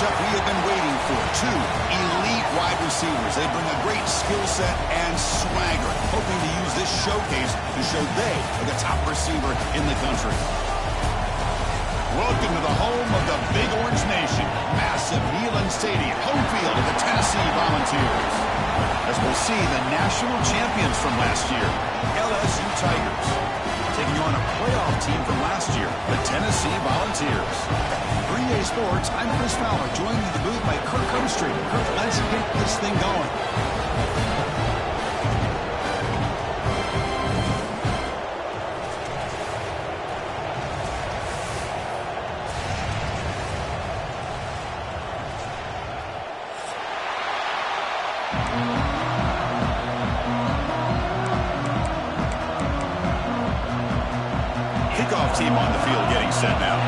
matchup we have been waiting for. Two elite wide receivers. They bring a great skill set and swagger, hoping to use this showcase to show they are the top receiver in the country. Welcome to the home of the Big Orange Nation. Massive Neyland Stadium, home field of the Tennessee Volunteers. As we'll see the national champions from last year, LSU Tigers, taking on a playoff team from last year, the Tennessee Volunteers. 3A Sports, I'm Chris Fowler, joined in the booth by Kirk Humstreet. Kirk, let's get this thing going. Kickoff team on the field getting set now.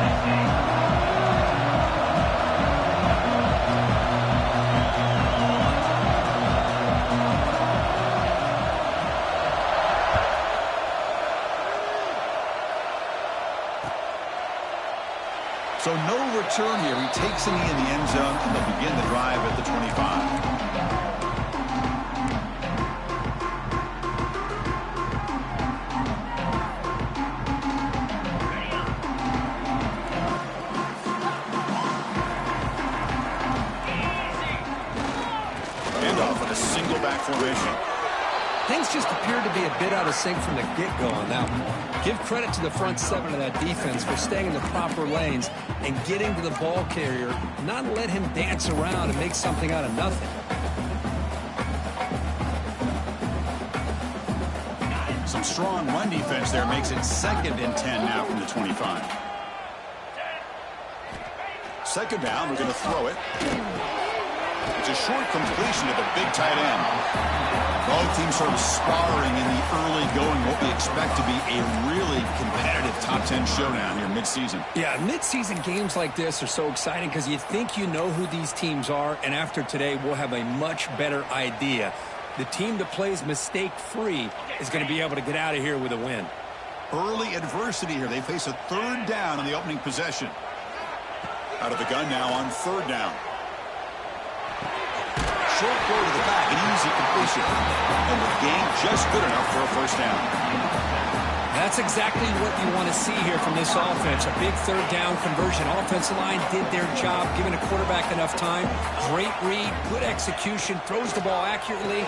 So no return here. He takes a knee in the end zone, and they'll begin the drive at the 25. Formation. Things just appeared to be a bit out of sync from the get-go on that one. Give credit to the front seven of that defense for staying in the proper lanes and getting to the ball carrier, not let him dance around and make something out of nothing. Some strong run defense there makes it 2nd and 10 now from the 25. Second down, we're going to throw it. It's a short completion to the big tight end. Both teams sort of sparring in the early going, what we expect to be a really competitive top 10 showdown here mid-season. Yeah, mid-season games like this are so exciting because you think you know who these teams are, and after today we'll have a much better idea. The team that plays mistake-free is going to be able to get out of here with a win. Early adversity here. They face a 3rd down on the opening possession. Out of the gun now on 3rd down. Short throw to the back, an easy completion. And the gain just good enough for a 1st down. That's exactly what you want to see here from this offense. A big 3rd down conversion. Offensive line did their job, giving a quarterback enough time. Great read, good execution, throws the ball accurately.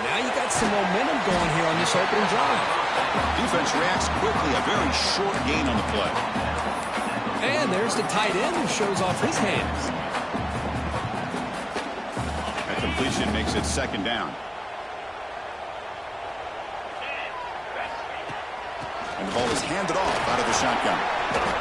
Now you got some momentum going here on this opening drive. Defense reacts quickly, a very short gain on the play. And there's the tight end who shows off his hands. Completion makes it 2nd down. And the ball is handed off out of the shotgun.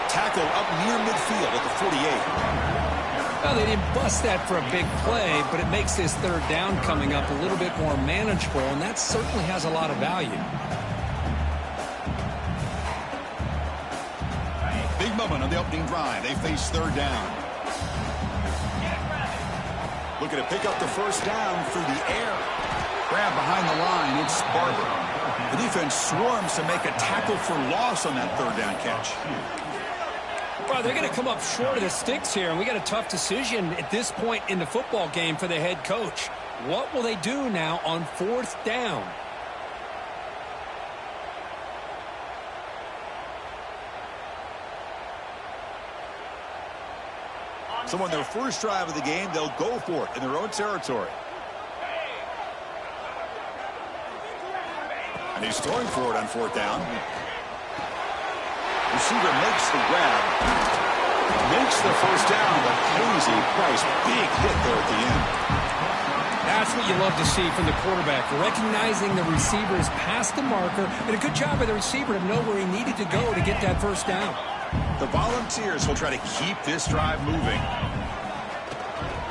Tackle up near midfield at the 48. Well, they didn't bust that for a big play, but it makes this 3rd down coming up a little bit more manageable, and that certainly has a lot of value. Big moment on the opening drive. They face 3rd down. Looking to pick up the 1st down through the air. Grab behind the line. It's Barber. The defense swarms to make a tackle for loss on that 3rd down catch. Well, they're going to come up short of the sticks here, and we got a tough decision at this point in the football game for the head coach. What will they do now on 4th down? So on their first drive of the game, they'll go for it in their own territory. And he's throwing for it on 4th down. Receiver makes the grab. Makes the 1st down, but crazy Price. Big hit there at the end. That's what you love to see from the quarterback. Recognizing the receiver is past the marker, and a good job by the receiver to know where he needed to go to get that 1st down. The Volunteers will try to keep this drive moving.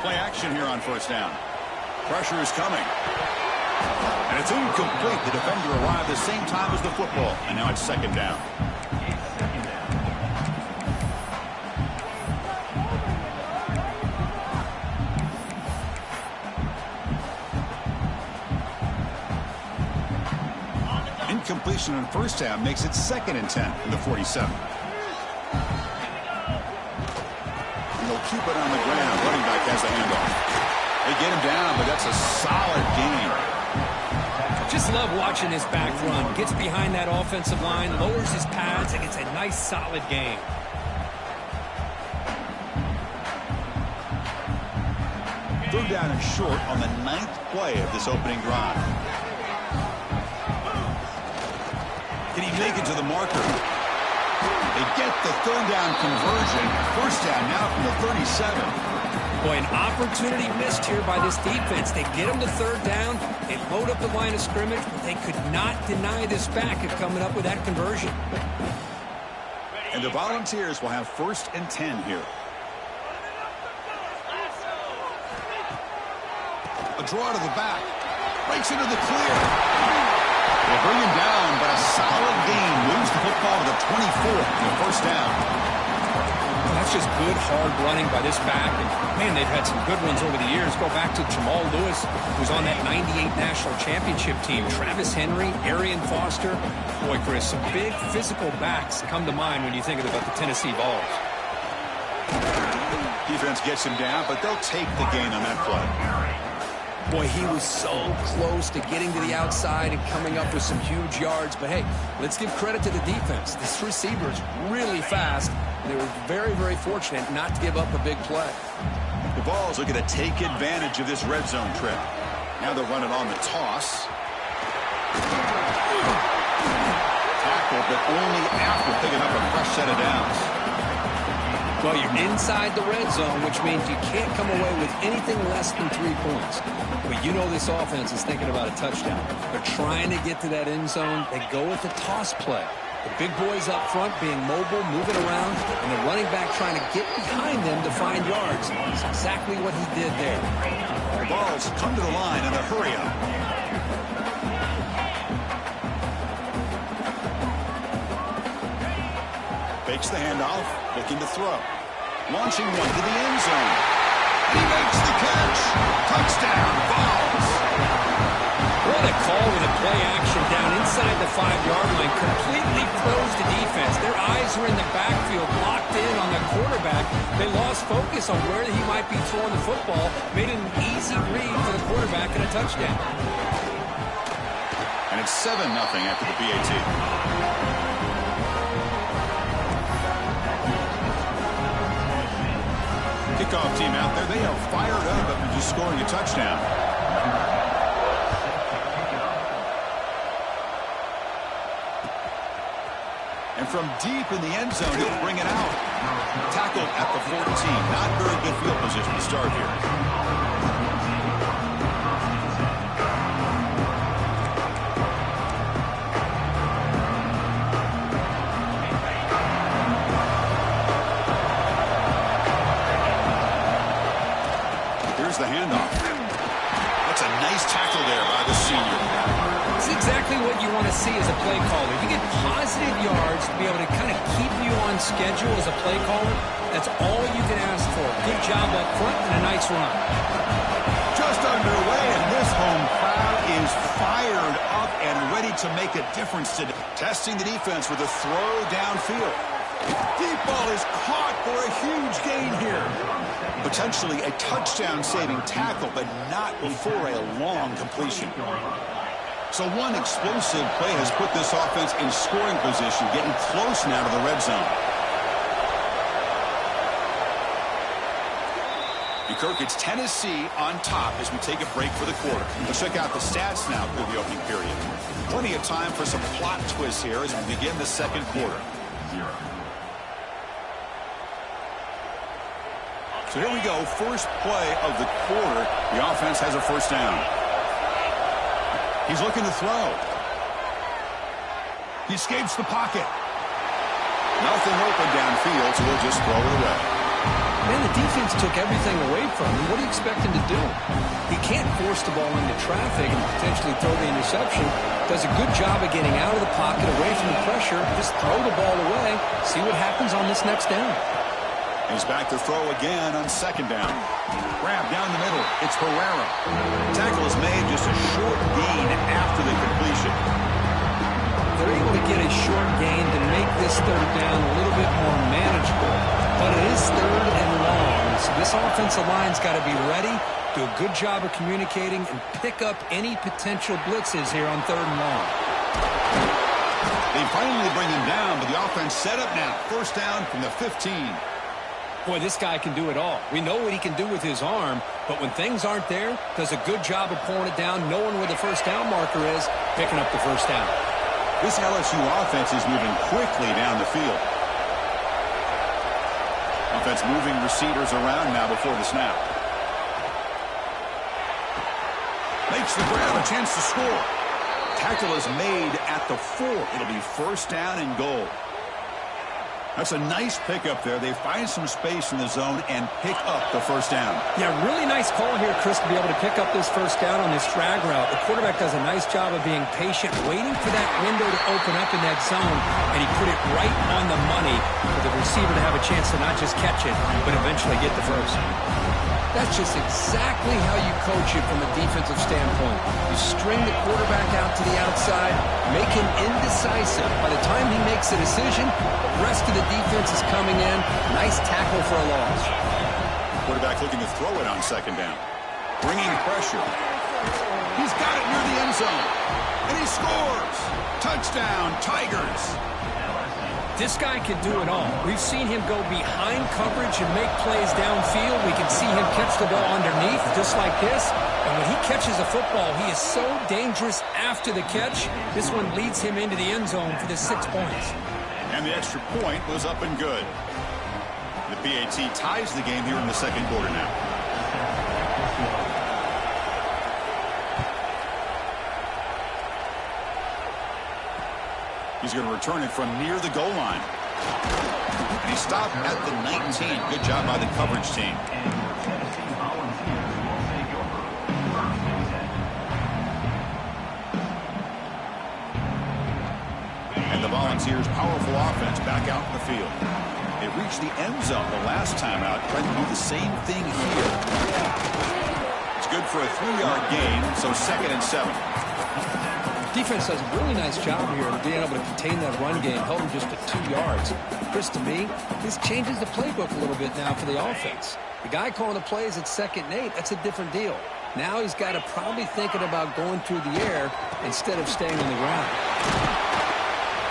Play action here on 1st down. Pressure is coming. And it's incomplete. The defender arrived the same time as the football. And now it's 2nd down. Incompletion on 1st down makes it 2nd and 10 from the 47. keep it on the ground. Running back has the handoff. They get him down, but that's a solid gain. Just love watching this back run. Gets behind that offensive line, lowers his pads, and gets a nice, solid gain. Third down and short on the 9th play of this opening drive. Can he make it to the marker? They get the third down conversion. First down now from the 37. Boy, an opportunity missed here by this defense. They get him to third down. They load up the line of scrimmage, but they could not deny this back of coming up with that conversion. And the Volunteers will have 1st and 10 here. A draw to the back. Breaks into the clear. They bring him down, but a solid gain moves the football to the 24 for first down. That's just good, hard running by this back. And, man, they've had some good ones over the years. Go back to Jamal Lewis, who's on that 98 National Championship team. Travis Henry, Arian Foster. Boy, Chris, some big physical backs come to mind when you think about the Tennessee Vols. Defense gets him down, but they'll take the gain on that play. Boy, he was so close to getting to the outside and coming up with some huge yards. But, hey, let's give credit to the defense. This receiver is really fast. They were very, very fortunate not to give up a big play. The Vols looking to take advantage of this red zone trip. Now they'll run it on the toss. Tackle, but only after picking up a fresh set of downs. Well, you're inside the red zone, which means you can't come away with anything less than 3 points. But you know this offense is thinking about a touchdown. They're trying to get to that end zone. They go with the toss play. The big boys up front being mobile, moving around, and the running back trying to get behind them to find yards. That's exactly what he did there. The Vols come to the line in a hurry-up. Fakes the handoff, looking to throw. Launching one to the end zone. He makes the catch. Touchdown, Vols. What a call with a play action down inside the 5-yard line. Completely froze the defense. Their eyes were in the backfield, locked in on the quarterback. They lost focus on where he might be throwing the football. Made it an easy read for the quarterback and a touchdown. And it's 7-0 after the PAT. Kickoff team out there, they are fired up after just scoring a touchdown. And from deep in the end zone, he'll bring it out. Tackled at the 14. Not very good field position to start here. The handoff. That's a nice tackle there by the senior. It's exactly what you want to see as a play caller. You get positive yards to be able to kind of keep you on schedule as a play caller. That's all you can ask for. Good job up front and a nice run. Just underway, and this home crowd is fired up and ready to make a difference today. Testing the defense with a throw downfield. Deep ball is caught for a huge gain here. Potentially a touchdown-saving tackle, but not before a long completion. So one explosive play has put this offense in scoring position, getting close now to the red zone. And Kirk, it's Tennessee on top as we take a break for the quarter. Let's check out the stats now through the opening period. Plenty of time for some plot twists here as we begin the second quarter. So here we go, first play of the quarter. The offense has a first down. He's looking to throw. He escapes the pocket. Nothing open downfield, so he'll just throw it away. Man, the defense took everything away from him. What do you expect him to do? He can't force the ball into traffic and potentially throw the interception. Does a good job of getting out of the pocket, away from the pressure. Just throw the ball away. See what happens on this next down. He's back to throw again on second down. Grab down the middle. It's Herrera. Tackle is made, just a short gain after the completion. They're able to get a short gain to make this third down a little bit more manageable. But it is third and long, So this offensive line's got to be ready, do a good job of communicating, and pick up any potential blitzes here on 3rd and long. They finally bring him down, but the offense set up now. 1st down from the 15. Boy, this guy can do it all. We know what he can do with his arm, but when things aren't there, does a good job of pulling it down, knowing where the 1st down marker is, picking up the 1st down. This LSU offense is moving quickly down the field. Offense moving receivers around now before the snap. Makes the grab, a chance to score. Tackle is made at the 4. It'll be 1st down and goal. That's a nice pickup there. They find some space in the zone and pick up the 1st down. Yeah, really nice call here, Chris, to be able to pick up this 1st down on this drag route. The quarterback does a nice job of being patient, waiting for that window to open up in that zone, and he put it right on the money for the receiver to have a chance to not just catch it, but eventually get the 1st. That's just exactly how you coach it from a defensive standpoint. You string the quarterback out to the outside, make him indecisive. By the time he makes a decision, the rest of the defense is coming in. Nice tackle for a loss. Quarterback looking to throw it on 2nd down. Bringing pressure. He's got it near the end zone. And he scores. Touchdown, Tigers. This guy can do it all. We've seen him go behind coverage and make plays downfield. We can see him catch the ball underneath, just like this. And when he catches a football, he is so dangerous after the catch. This one leads him into the end zone for the 6 points. And the extra point was up and good. The PAT ties the game here in the 2nd quarter now. He's going to return it from near the goal line. And he stopped at the 19. Good job by the coverage team. And the Volunteers' powerful offense back out in the field. They reached the end zone the last time out, trying to do the same thing here. It's good for a 3-yard gain, so 2nd and 7. Defense does a really nice job here of being able to contain that run game, held him just to 2 yards. Chris, to me, this changes the playbook a little bit now for the offense. The guy calling the plays at 2nd and 8, that's a different deal. Now he's got to probably thinking about going through the air instead of staying on the ground.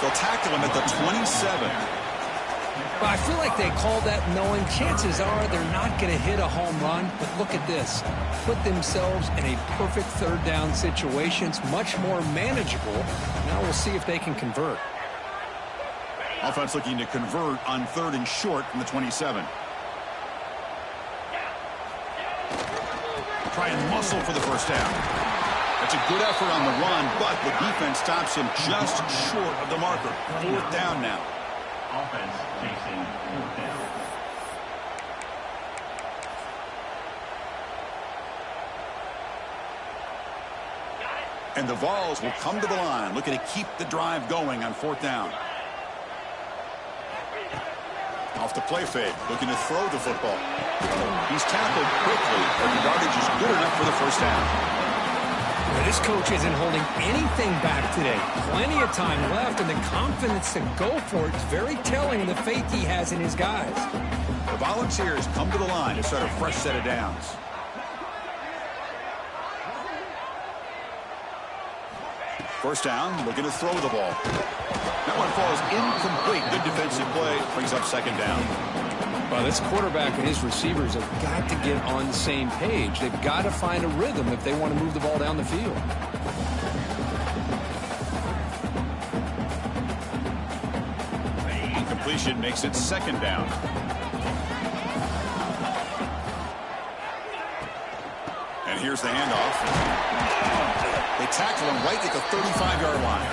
They'll tackle him at the 27. But I feel like they called that knowing chances are they're not going to hit a home run. But look at this. Put themselves in a perfect 3rd down situation. It's much more manageable. Now we'll see if they can convert. Offense looking to convert on 3rd and short from the 27. Try and muscle for the 1st down. That's a good effort on the run, but the defense stops him just short of the marker. 4th down now. Offense chasing 4th down. And the Vols will come to the line, looking to keep the drive going on 4th down. Off the play fake, looking to throw the football. He's tackled quickly, but the yardage is good enough for the 1st down. This coach isn't holding anything back today. Plenty of time left, and the confidence to go for it is very telling of the faith he has in his guys. The Volunteers come to the line to start a fresh set of downs. First down, looking to throw the ball. That one falls incomplete. Good defensive play, brings up 2nd down. Well, this quarterback and his receivers have got to get on the same page. They've got to find a rhythm if they want to move the ball down the field. Incompletion makes it 2nd down. And here's the handoff. They tackle him right at the 35-yard line.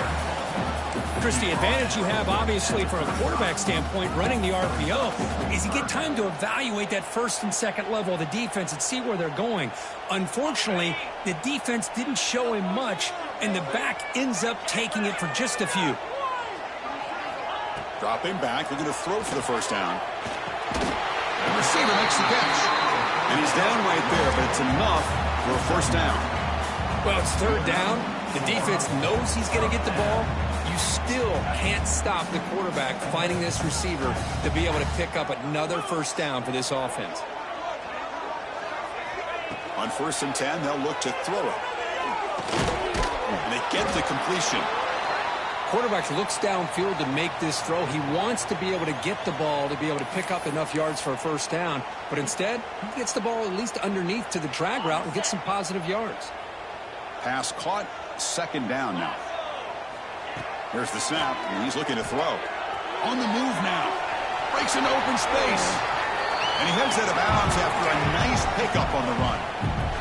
Chris, the advantage you have, obviously, from a quarterback standpoint, running the RPO, is you get time to evaluate that 1st and 2nd level of the defense and see where they're going. Unfortunately, the defense didn't show him much, and the back ends up taking it for just a few. Dropping back, looking to throw for the 1st down. The receiver makes the catch. And he's down right there, but it's enough for a 1st down. Well, it's 3rd down. The defense knows he's going to get the ball. You still can't stop the quarterback finding this receiver to be able to pick up another 1st down for this offense. On 1st and 10, they'll look to throw it. And they get the completion. Quarterback looks downfield to make this throw. He wants to be able to get the ball to be able to pick up enough yards for a first down. But instead, he gets the ball at least underneath to the drag route and gets some positive yards. Pass caught. 2nd down now. Here's the snap, and he's looking to throw. On the move now. Breaks into open space. And he heads out of bounds after a nice pickup on the run.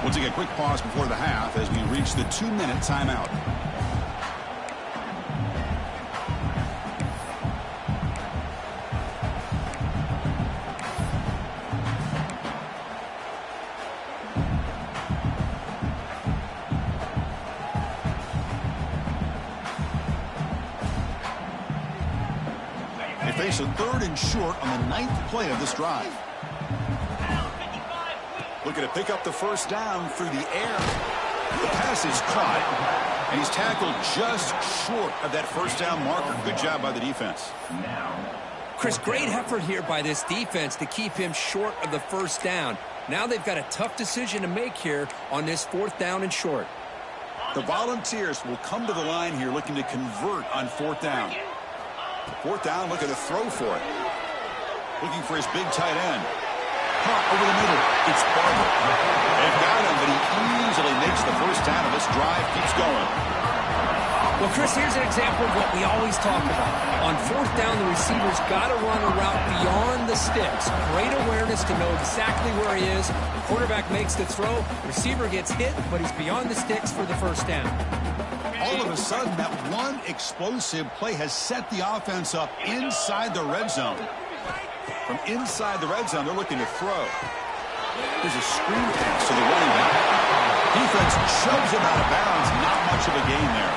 We'll take a quick pause before the half as we reach the 2-minute timeout. They face a 3rd and short on the 9th play of this drive. Looking to pick up the first down through the air. The pass is caught, and he's tackled just short of that first down marker. Good job by the defense. Chris, great effort here by this defense to keep him short of the first down. Now they've got a tough decision to make here on this 4th down and short. The Volunteers will come to the line here looking to convert on 4th down. 4th down, looking to throw for it. Looking for his big tight end. Caught over the middle. It's Barber. They've got him, but he easily makes the first down, and this drive keeps going. Well, Chris, here's an example of what we always talk about. On 4th down, the receiver's got to run a route beyond the sticks. Great awareness to know exactly where he is. The quarterback makes the throw. Receiver gets hit, but he's beyond the sticks for the first down. All of a sudden, that one explosive play has set the offense up inside the red zone. From inside the red zone, they're looking to throw. There's a screen pass to the running back. Defense shoves him out of bounds. Not much of a gain there.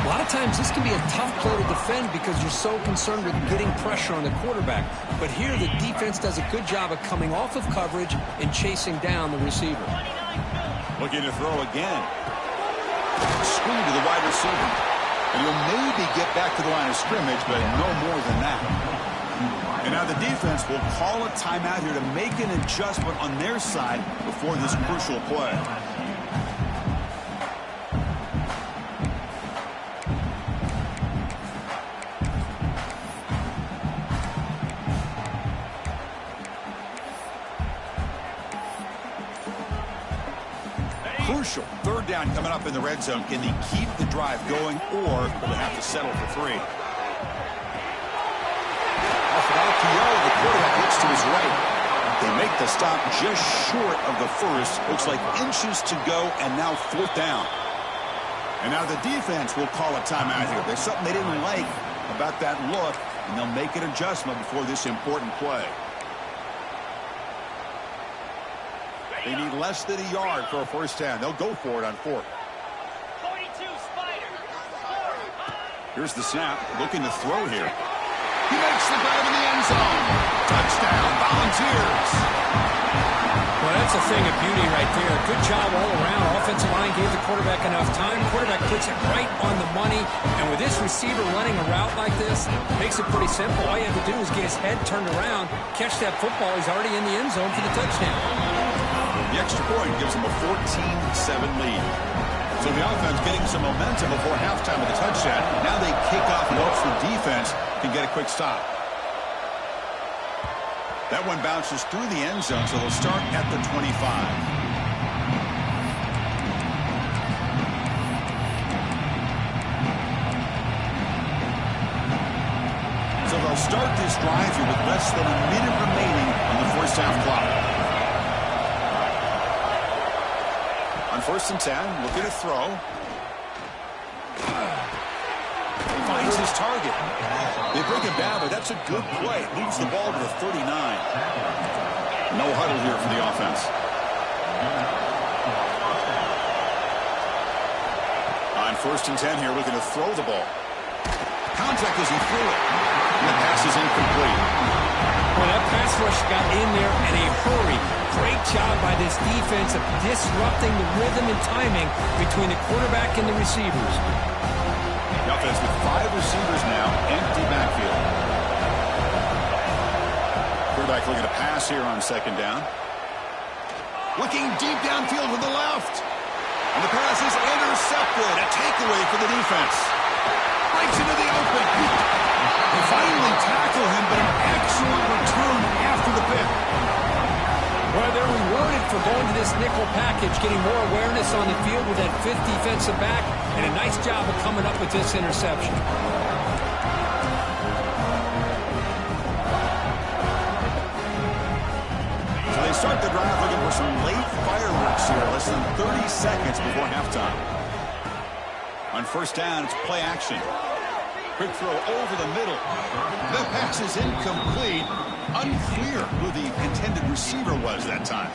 A lot of times this can be a tough play to defend because you're so concerned with getting pressure on the quarterback. But here the defense does a good job of coming off of coverage and chasing down the receiver. Looking to throw again. Screen to the wide receiver. And he'll maybe get back to the line of scrimmage, but no more than that. And now the defense will call a timeout here to make an adjustment on their side before this crucial play. Crucial 3rd down coming up in the red zone. Can they keep the drive going, or will they have to settle for 3? Off an RPO, the quarterback looks to his right. They make the stop just short of the first. Looks like inches to go, and now 4th down. And now the defense will call a timeout here. There's something they didn't like about that look, and they'll make an adjustment before this important play. They need less than a yard for a first down. They'll go for it on 4th. 42 Spider. Here's the snap. Looking to throw here. He makes the grab in the end zone. Touchdown, Volunteers. Well, that's a thing of beauty right there. Good job all around. Offensive line gave the quarterback enough time. Quarterback puts it right on the money. And with this receiver running a route like this, makes it pretty simple. All you have to do is get his head turned around, catch that football. He's already in the end zone for the touchdown. The extra point gives them a 14-7 lead. So the offense getting some momentum before halftime with a touchdown. Now they kick off and hopes the defense can get a quick stop. That one bounces through the end zone, so they'll start at the 25. So they'll start this drive here with less than a minute remaining on the first half clock. On 1st and 10, looking to throw. Finds his target. They bring him down, but that's a good play. Moves the ball to the 39. No huddle here for the offense. On 1st and 10 here, looking to throw the ball. Contact as he threw it. And the pass is incomplete. Well, that pass rush got in there in a hurry. Great job by this defense of disrupting the rhythm and timing between the quarterback and the receivers. The offense with 5 receivers now, empty backfield. Quarterback looking to pass here on 2nd down. Looking deep downfield to the left. And the pass is intercepted. A takeaway for the defense. Breaks into the open. They finally tackle him, but an excellent return after the pick. Well, they're rewarded for going to this nickel package, getting more awareness on the field with that fifth defensive back, and a nice job of coming up with this interception. So they start the drive looking for some late fireworks here, less than 30 seconds before halftime. On first down, it's play action. Quick throw over the middle. The pass is incomplete. Unclear who the intended receiver was that time.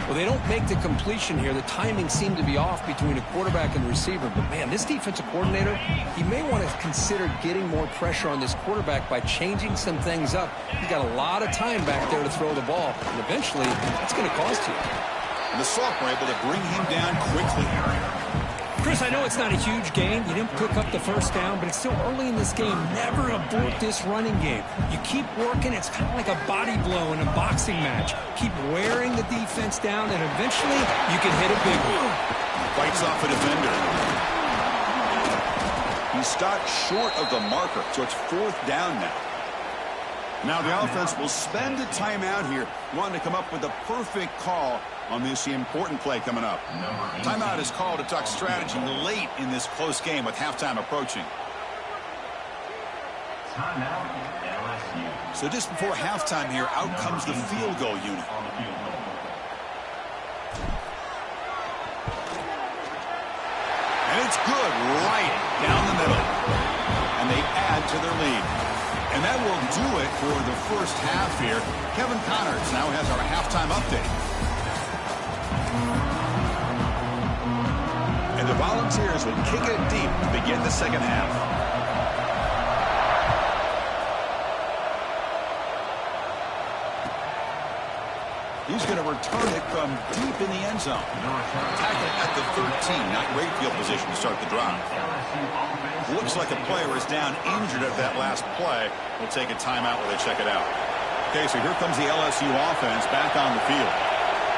Well, they don't make the completion here. The timing seemed to be off between a quarterback and the receiver. But, man, this defensive coordinator, he may want to consider getting more pressure on this quarterback by changing some things up. He's got a lot of time back there to throw the ball. And eventually, that's going to cost you. And the Soft were able to bring him down quickly. Chris, I know it's not a huge gain. You didn't pick up the first down, but it's still early in this game. Never abort this running game. You keep working. It's kind of like a body blow in a boxing match. Keep wearing the defense down, and eventually you can hit a big one. Fights off a defender. He stopped short of the marker, so it's fourth down now. Now the offense will spend a timeout here, wanting to come up with a perfect call on this important play coming up. Timeout is called to talk strategy late in this close game with halftime approaching. So just before halftime here, out comes the field goal unit. And it's good right down the middle. And they add to their lead. And that will do it for the first half here. Kevin Connors now has our halftime update. And the Volunteers will kick it deep to begin the second half. He's going to return it from deep in the end zone. Tackle at the 13. Not great field position to start the drive. Looks like a player is down injured at that last play. We'll take a timeout while they check it out. Okay, so here comes the LSU offense back on the field.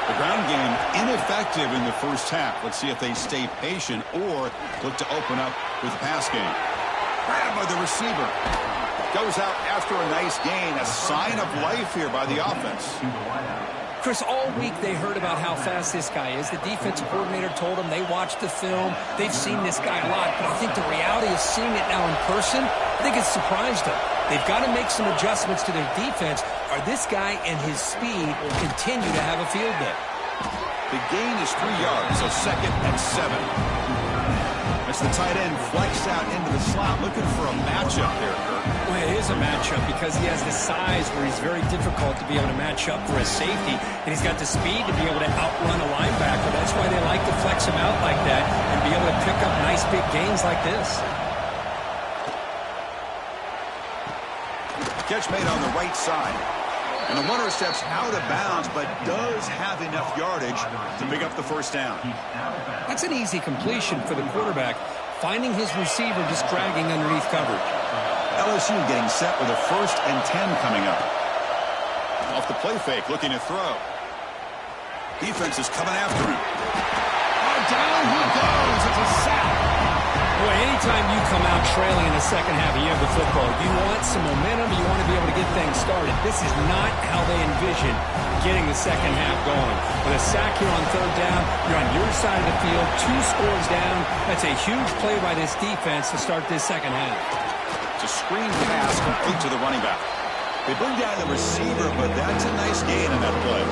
The ground game ineffective in the first half. Let's see if they stay patient or look to open up with the pass game. Grabbed by the receiver. Goes out after a nice gain. A sign of life here by the offense. Chris, all week they heard about how fast this guy is. The defensive coordinator told them they watched the film. They've seen this guy a lot. But I think the reality of seeing it now in person, I think it's surprised them. They've got to make some adjustments to their defense, or this guy and his speed will continue to have a field day. The gain is 3 yards, so 2nd and 7. That's the tight end flexed out into the slot, looking for a matchup there, Kirk. Well, it is a matchup because he has the size where he's very difficult to be able to match up for a safety, and he's got the speed to be able to outrun a linebacker. That's why they like to flex him out like that and be able to pick up nice big gains like this. Catch made on the right side. And the runner steps out of bounds, but does have enough yardage to pick up the first down. That's an easy completion for the quarterback, finding his receiver just dragging underneath coverage. LSU getting set with a 1st and 10 coming up. Off the play fake, looking to throw. Defense is coming after him. Oh, down he goes. It's a sack. Boy, anytime you come out trailing in the second half of the football, you want some momentum, you want to be able to get things started. This is not how they envision getting the second half going. With a sack here on 3rd down, you're on your side of the field, 2 scores down. That's a huge play by this defense to start this second half. It's a screen pass complete to the running back. They bring down the receiver, but that's a nice gain in that play.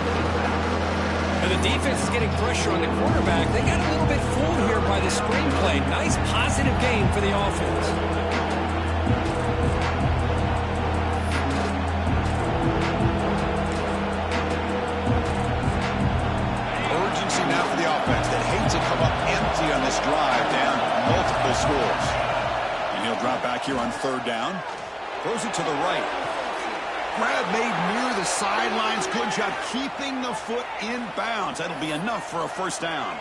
And the defense is getting pressure on the quarterback. They got a little bit fooled here by the screen play. Nice positive gain for the offense. Urgency now for the offense that hates to come up empty on this drive, down multiple scores. And he'll drop back here on 3rd down. Throws it to the right. Grab made near the sidelines. Good job keeping the foot in bounds. That'll be enough for a first down.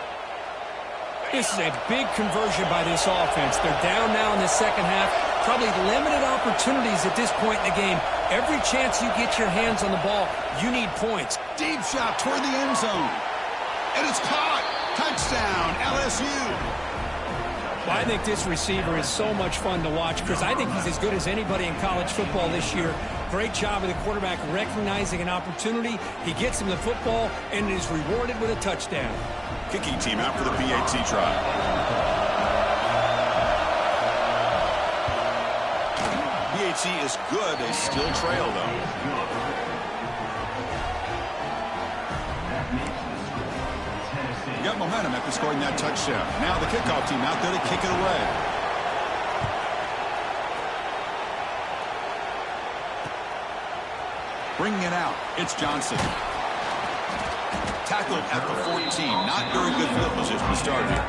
This is a big conversion by this offense. They're down now in the second half. Probably limited opportunities at this point in the game. Every chance you get your hands on the ball, you need points. Deep shot toward the end zone. And it's caught. Touchdown, LSU. Well, I think this receiver is so much fun to watch, Chris. I think he's as good as anybody in college football this year. Great job of the quarterback recognizing an opportunity. He gets him the football and is rewarded with a touchdown. Kicking team out for the PAT try. PAT is good. They still trail, though. Got momentum after scoring that touchdown. Now the kickoff team out there to kick it away. Bringing it out, it's Johnson. Tackled at the 14. Not very good field position to start here.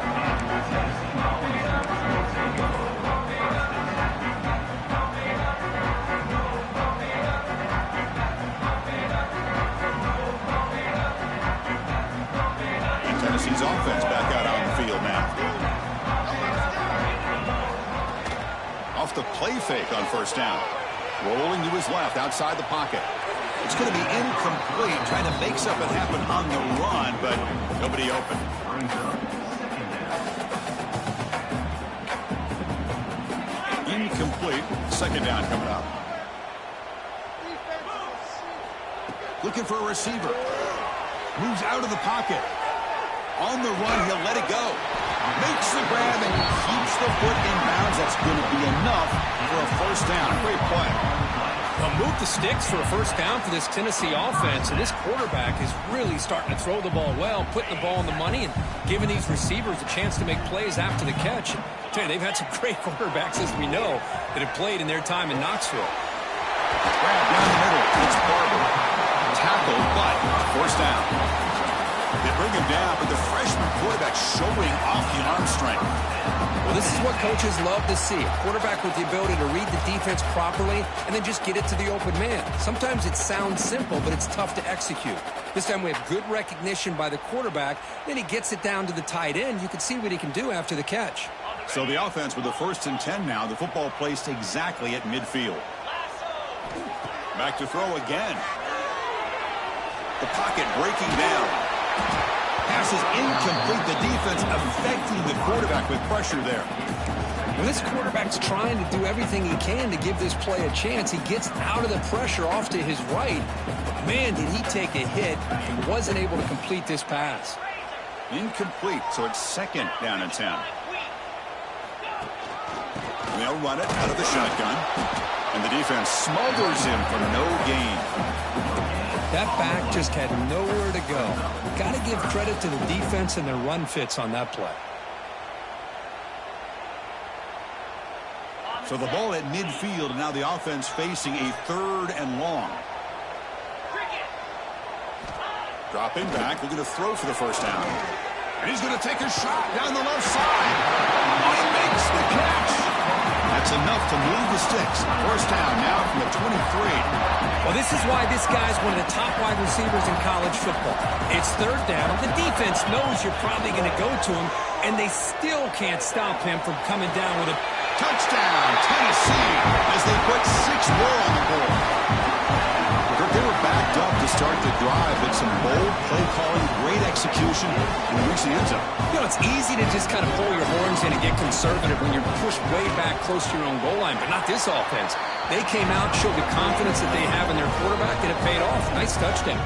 Tennessee's offense back out on the field now. Off the play fake on first down. Rolling to his left outside the pocket. It's going to be incomplete, trying to make something happen on the run, but nobody open. Incomplete. Second down coming up. Looking for a receiver. Moves out of the pocket. On the run, he'll let it go. Makes the grab and keeps the foot in bounds. That's going to be enough for a first down. Great play. Well, move the sticks for a first down for this Tennessee offense, and this quarterback is really starting to throw the ball well, putting the ball on the money, and giving these receivers a chance to make plays after the catch. I tell you, they've had some great quarterbacks, as we know, that have played in their time in Knoxville. Grab down the middle. It's Barber. Tackled, but first down. They bring him down, but the freshman quarterback showing off the arm strength. Well, this is what coaches love to see. A quarterback with the ability to read the defense properly and then just get it to the open man. Sometimes it sounds simple, but it's tough to execute. This time we have good recognition by the quarterback. Then he gets it down to the tight end. You can see what he can do after the catch. So the offense with the 1st and 10 now. The football placed exactly at midfield. Back to throw again. The pocket breaking down. Pass is incomplete. The defense affecting the quarterback with pressure there. Well, this quarterback's trying to do everything he can to give this play a chance. He gets out of the pressure off to his right. But man, did he take a hit and wasn't able to complete this pass. Incomplete, so it's second down and 10. They'll run it out of the shotgun. And the defense smothers him for no gain. That back just had nowhere to go. Got to give credit to the defense and their run fits on that play. So the ball at midfield, and now the offense facing a 3rd and long. Dropping back, looking to throw for the first down. And he's going to take a shot down the left side. Oh, he makes the catch. That's enough to move the sticks. First down now from the 23. Well, this is why this guy's one of the top wide receivers in college football. It's 3rd down. The defense knows you're probably going to go to him, and they still can't stop him from coming down with a touchdown, Tennessee, as they put 6 more on the board. They were backed up to start the drive, but some bold play calling, great execution, and reach the end zone. You know, it's easy to just kind of pull your horns in and get conservative when you're pushed way back close to your own goal line, but not this offense. They came out, showed the confidence that they have in their quarterback, and it paid off. Nice touchdown.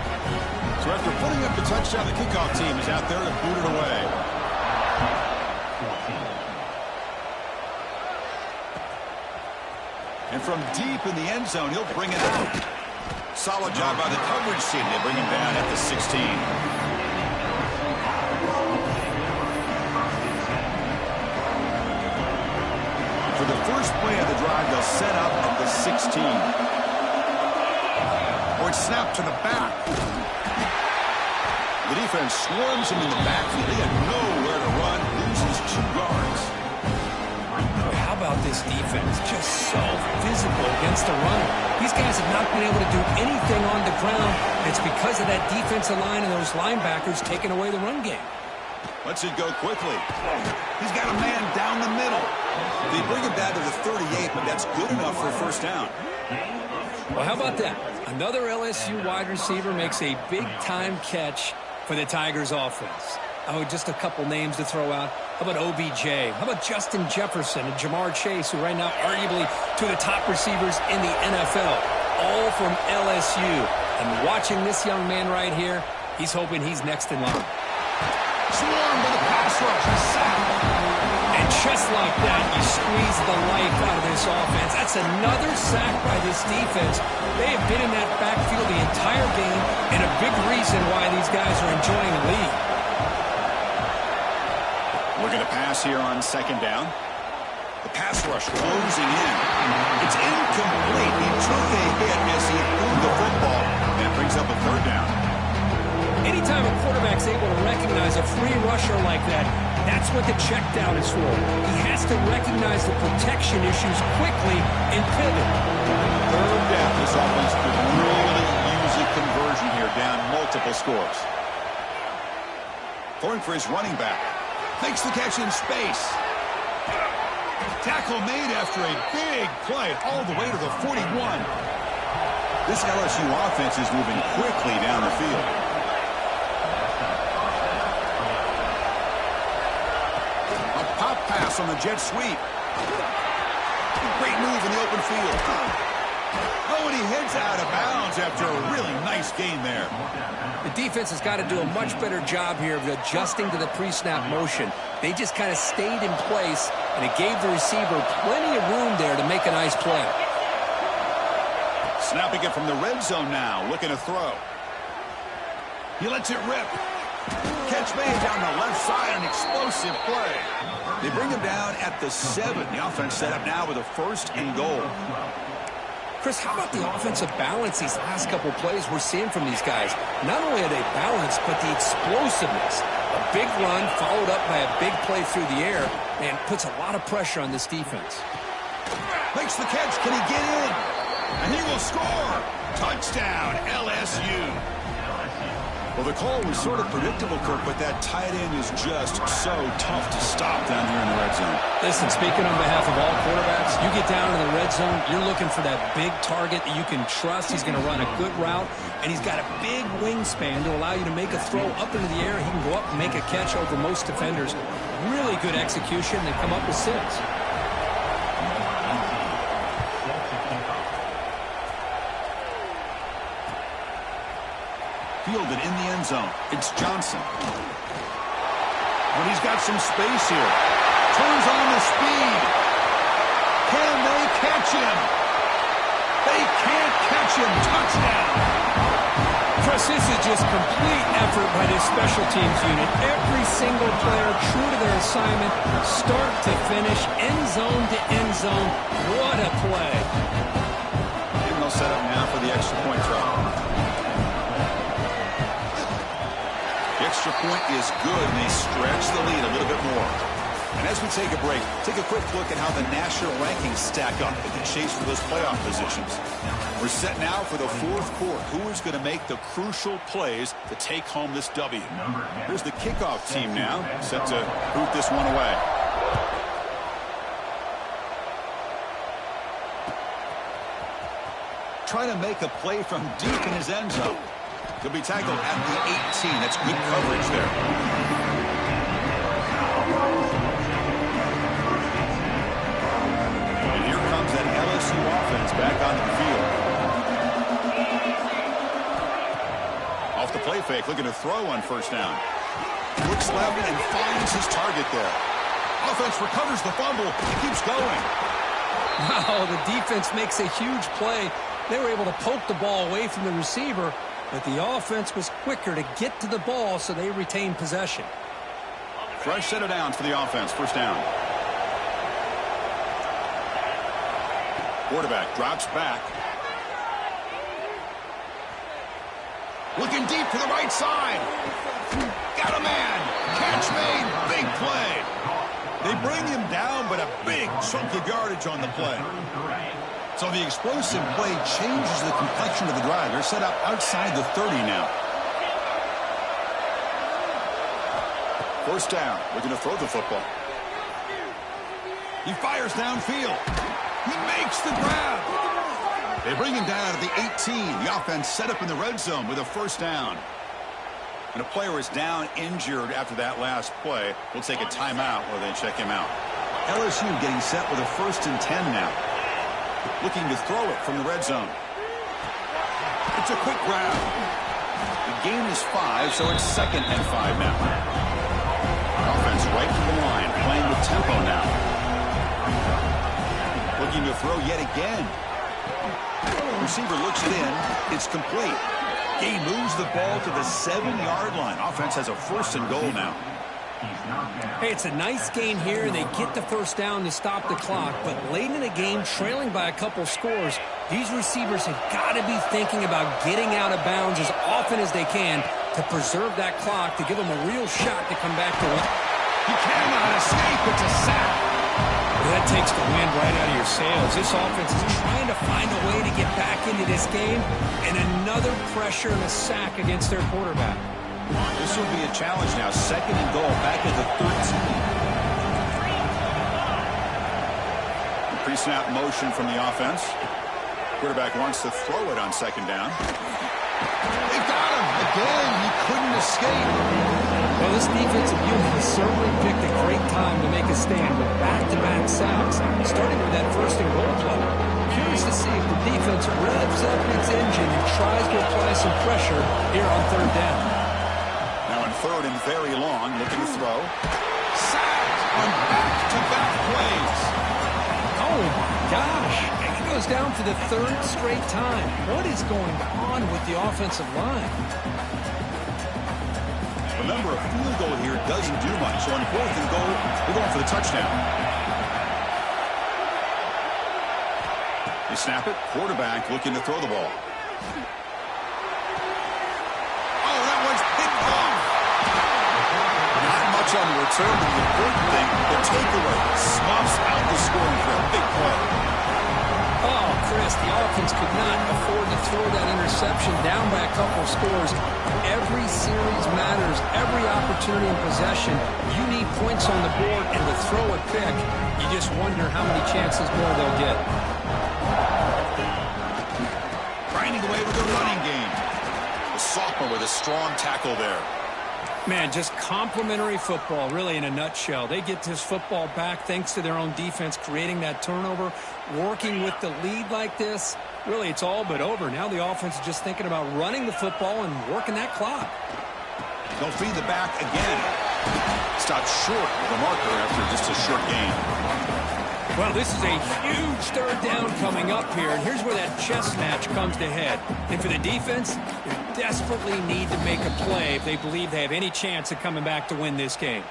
So after putting up the touchdown, the kickoff team is out there to boot it away. And from deep in the end zone, he'll bring it out. Solid job by the coverage team. They bring him down at the 16. For the first play of the drive, they'll set up at the 16. Or it's snapped to the back. The defense swarms him in the backfield. They have nowhere to run. Loses 2 yards. How about this defense? Just so physical against the run. These guys have not been able to do anything on the ground. It's because of that defensive line and those linebackers taking away the run game. Lets it go quickly. He's got a man down the middle. They bring him down to the 38, but that's good enough for a first down. Well, how about that? Another LSU wide receiver makes a big-time catch for the Tigers offense. Oh, just a couple names to throw out. How about OBJ? How about Justin Jefferson and Jamar Chase, who right now arguably two of the top receivers in the NFL, all from LSU. And watching this young man right here, he's hoping he's next in line. Swarmed by the pass rush. Sacked. And just like that, you squeeze the life out of this offense. That's another sack by this defense. They have been in that backfield the entire game, and a big reason why these guys are enjoying the lead. Looking to pass here on second down. The pass rush closing in. It's incomplete. He took a hit as he threw the football. And it brings up a third down. Anytime a quarterback's able to recognize a free rusher like that, that's what the check down is for. He has to recognize the protection issues quickly and pivot. Third down. This offense could really use a conversion here, down multiple scores. Going for his running back. Makes the catch in space. Tackle made after a big play all the way to the 41. This LSU offense is moving quickly down the field. A pop pass on the jet sweep. Great move in the open field. Oh, and he heads out of bounds after a really nice gain there. The defense has got to do a much better job here of adjusting to the pre-snap motion. They just kind of stayed in place, and it gave the receiver plenty of room there to make a nice play. Snapping it from the red zone now, looking to throw. He lets it rip. Catch made down the left side, an explosive play. They bring him down at the 7. The offense set up now with a 1st and goal. Chris, how about the offensive balance these last couple plays we're seeing from these guys? Not only are they balanced, but the explosiveness. A big run followed up by a big play through the air, man, puts a lot of pressure on this defense. Makes the catch. Can he get in? And he will score. Touchdown, LSU. Well, the call was sort of predictable, Kirk, but that tight end is just so tough to stop down here in the red zone. Listen, speaking on behalf of all quarterbacks, you get down in the red zone, you're looking for that big target that you can trust. He's going to run a good route, and he's got a big wingspan to allow you to make a throw up into the air. He can go up and make a catch over most defenders. Really good execution. They come up with 6. Fielded in the end zone. It's Johnson. But he's got some space here. Turns on the speed. Can they catch him? They can't catch him. Touchdown. Chris, this is just complete effort by this special teams unit. Every single player true to their assignment, start to finish, end zone to end zone. What a play. And they'll set up now for the extra point try. Extra point is good, and they stretch the lead a little bit more. And as we take a break, take a quick look at how the national rankings stack up in the chase for those playoff positions. We're set now for the 4th quarter. Who is going to make the crucial plays to take home this W? Here's the kickoff team now, set to boot this one away. Trying to make a play from deep in his end zone. He'll be tackled at the 18. That's good coverage there. And here comes that LSU offense back onto the field. Off the play fake, looking to throw on 1st down. Looks left and finds his target there. Offense recovers the fumble. He keeps going. Wow, the defense makes a huge play. They were able to poke the ball away from the receiver, but the offense was quicker to get to the ball, so they retained possession. Fresh set of downs for the offense. 1st down. Quarterback drops back. Looking deep to the right side. Got a man. Catch made. Big play. They bring him down, but a big chunk of yardage on the play. So the explosive play changes the complexion of the drive. They're set up outside the 30 now. 1st down. Looking to throw the football. He fires downfield. He makes the grab. They bring him down at the 18. The offense set up in the red zone with a 1st down. When a player is down injured after that last play, we'll take a timeout or then check him out. LSU getting set with a 1st and 10 now. Looking to throw it from the red zone. It's a quick grab. The gain is 5, so it's 2nd and 5 now. Offense right to the line, playing with tempo now. Looking to throw yet again. Receiver looks it in. It's complete. He moves the ball to the 7-yard line. Offense has a 1st and goal now. Hey, it's a nice gain here, and they get the 1st down to stop the clock. But late in the game, trailing by a couple scores, these receivers have got to be thinking about getting out of bounds as often as they can to preserve that clock, to give them a real shot to come back to it. He cannot escape. It's a sack. That takes the wind right out of your sails. This offense is trying to find a way to get back into this game, and another pressure and a sack against their quarterback. This will be a challenge now. 2nd and goal, back at the 13. Pre-snap motion from the offense. Quarterback wants to throw it on 2nd down. They got him again. He couldn't escape. Well, this defensive unit has certainly picked a great time to make a stand with back-to-back sacks, starting with that 1st and goal play. Curious to see if the defense revs up its engine and tries to apply some pressure here on 3rd down. Now in 3rd and very long, looking to throw. Sacked on back-to-back plays. Oh, my gosh. And he goes down for the 3rd straight time. What is going on with the offensive line? Remember, a field goal here doesn't do much. So on 4th and goal, we're going for the touchdown. They snap it. Quarterback looking to throw the ball. Oh, that one's picked off. Not much on the return, but the important thing, the takeaway smuffs out the scoring for a big play. Oh, Chris, the offense could not afford to throw that interception down by a couple scores. Every series matters. Every opportunity in possession, you need points on the board, and to throw a pick, you just wonder how many chances more they'll get. Grinding away with the running game. The sophomore with a strong tackle there. Man, just complimentary football, really, in a nutshell. They get this football back thanks to their own defense, creating that turnover, working with the lead like this. Really, it's all but over. Now the offense is just thinking about running the football and working that clock. They'll feed the back again. Stopped short of the marker after just a short gain. Well, this is a huge 3rd down coming up here, and here's where that chess match comes to head. And for the defense, they desperately need to make a play if they believe they have any chance of coming back to win this game.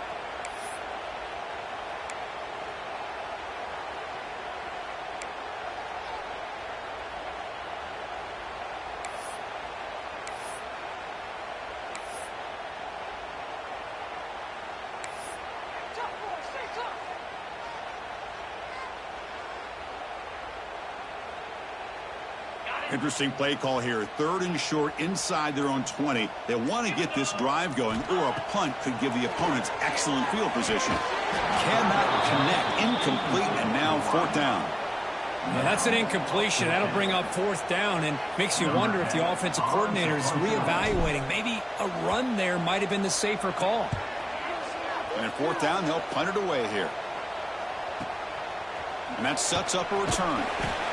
Interesting play call here. 3rd and short inside their own 20. They want to get this drive going, or a punt could give the opponents excellent field position. Cannot connect. Incomplete, and now 4th down. Now that's an incompletion. That'll bring up 4th down and makes you wonder if the offensive coordinator is reevaluating. Maybe a run there might have been the safer call. And at 4th down, they'll punt it away here. And that sets up a return.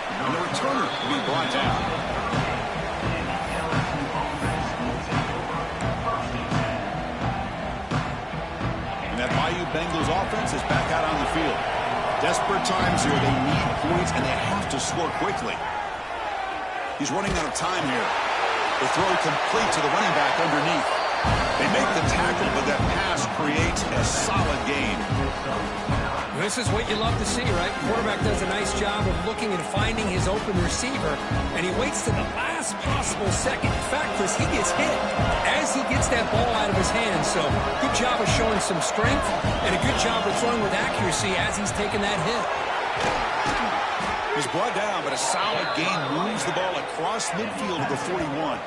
And the returner will be brought down. And that Bayou Bengals offense is back out on the field. Desperate times here. They need points, and they have to score quickly. He's running out of time here. The throw complete to the running back underneath. They make the tackle, but that pass creates a solid gain. This is what you love to see, right? Quarterback does a nice job of looking and finding his open receiver, and he waits to the last possible second. In fact, Chris, he gets hit as he gets that ball out of his hands. So good job of showing some strength and a good job of throwing with accuracy as he's taking that hit. He's brought down, but a solid gain moves the ball across midfield to the 41.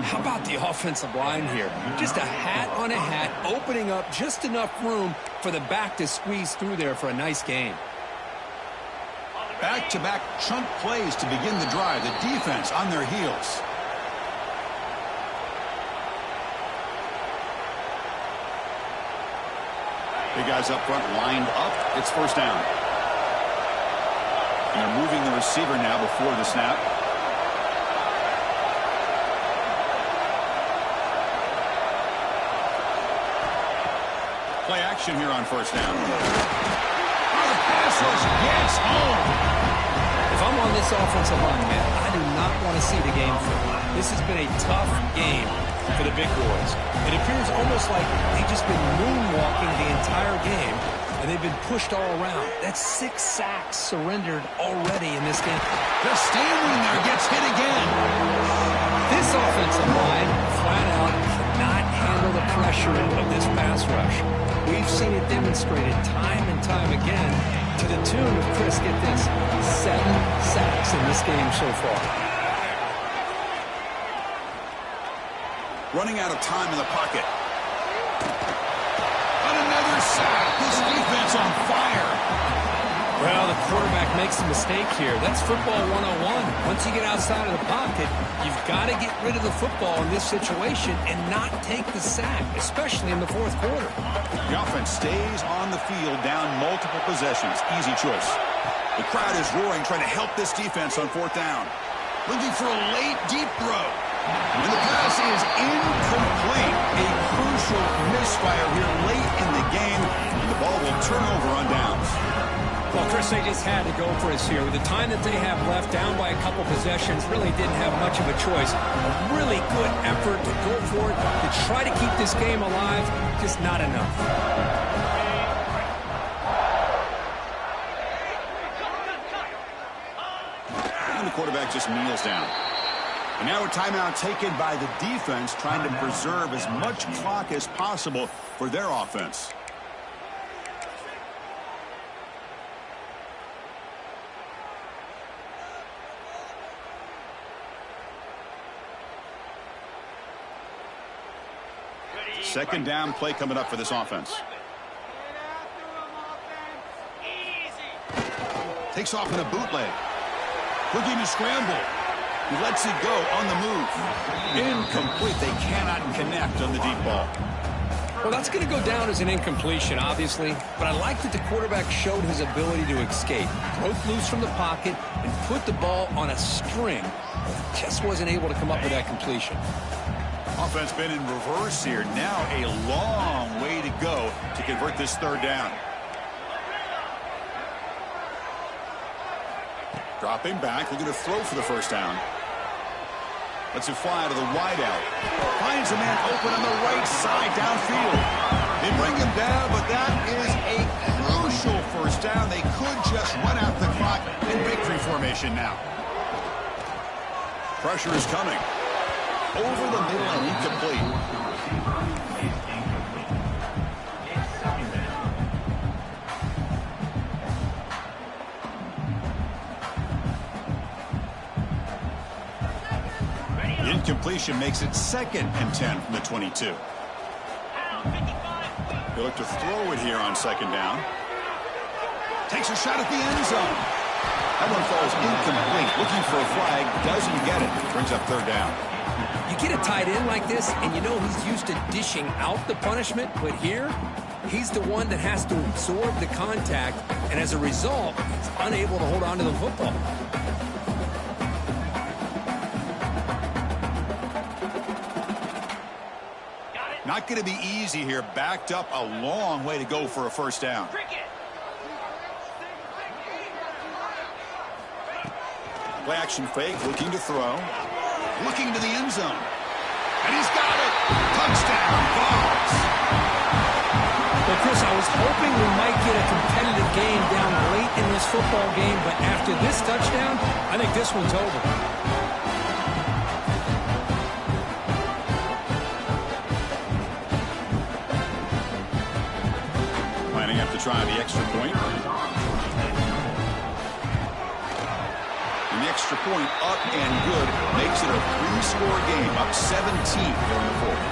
How about the offensive line here? Just a hat on a hat, opening up just enough room for the back to squeeze through there for a nice gain. Back-to-back chunk plays to begin the drive. The defense on their heels. The guys up front lined up. It's first down. And they're moving the receiver now before the snap. Play action here on first down. The pass rush gets home. If I'm on this offensive line, man, I do not want to see the game flip. This has been a tough game for the big boys. It appears almost like they've just been moonwalking the entire game, and they've been pushed all around. That's 6 sacks surrendered already in this game. The Stanley there gets hit again. This offensive line flat out cannot handle the pressure of this pass rush. We've seen it demonstrated time and time again to the tune of, Chris, get this, 7 sacks in this game so far. Running out of time in the pocket. And another sack. This defense on fire. Well, the quarterback makes a mistake here. That's football 101. Once you get outside of the pocket, you've got to get rid of the football in this situation and not take the sack, especially in the fourth quarter. The offense stays on the field down multiple possessions. Easy choice. The crowd is roaring, trying to help this defense on fourth down. Looking for a late, deep throw. And the pass is incomplete. A crucial misfire here late in the game. And the ball will turn over on downs. Well, Chris, they just had to go for it here. With the time that they have left, down by a couple possessions, really didn't have much of a choice. A really good effort to go for it, to try to keep this game alive, just not enough. And the quarterback just kneels down. And now a timeout taken by the defense, trying to preserve as much clock as possible for their offense. Second down play coming up for this offense. Takes off in a bootleg. Looking to scramble. He lets it go on the move. Incomplete. They cannot connect on the deep ball. Well, that's going to go down as an incompletion, obviously, but I like that the quarterback showed his ability to escape, broke loose from the pocket, and put the ball on a string. Just wasn't able to come up with that completion. Offense been in reverse here. Now a long way to go to convert this third down. Dropping back, looking to throw for the first down. Lets it fly to the wideout. Finds a man open on the right side downfield. They bring him down, but that is a crucial first down. They could just run out the clock in victory formation now. Pressure is coming. Over the middle and incomplete. The incompletion makes it 2nd and 10 from the 22. They look to throw it here on 2nd down. Takes a shot at the end zone. That one falls incomplete. Looking for a flag. Doesn't get it. Brings up 3rd down. You get a tight end like this, and you know he's used to dishing out the punishment, but here, he's the one that has to absorb the contact, and as a result, he's unable to hold on to the football. Not going to be easy here. Backed up a long way to go for a first down. Play action fake, looking to throw. Looking to the end zone. And he's got it. Touchdown, Vols. Well, Chris, I was hoping we might get a competitive game down late in this football game, but after this touchdown, I think this one's over. Lining up to try the extra point. The extra point up and good. Makes it a 3-score game. Up 17 during the fourth.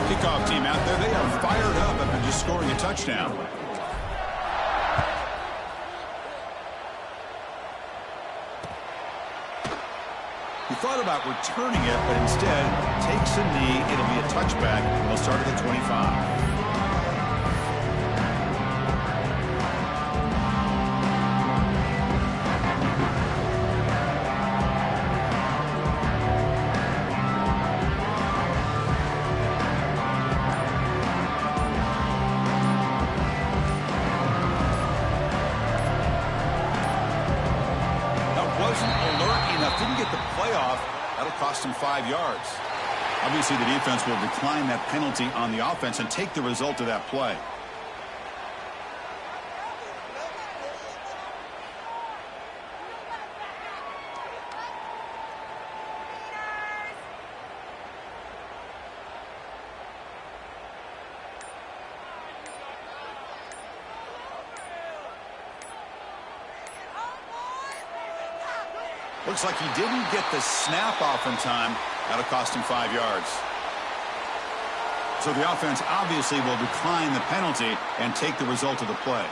Kickoff team out there. They are fired up. touchdown. He thought about returning it, but instead takes a knee. It'll be a touchback. They'll start at the 25. Didn't get the playoff. That'll cost him 5 yards. Obviously, the defense will decline that penalty on the offense and take the result of that play. Looks like he didn't get the snap off in time. That'll cost him 5 yards. So the offense obviously will decline the penalty and take the result of the play.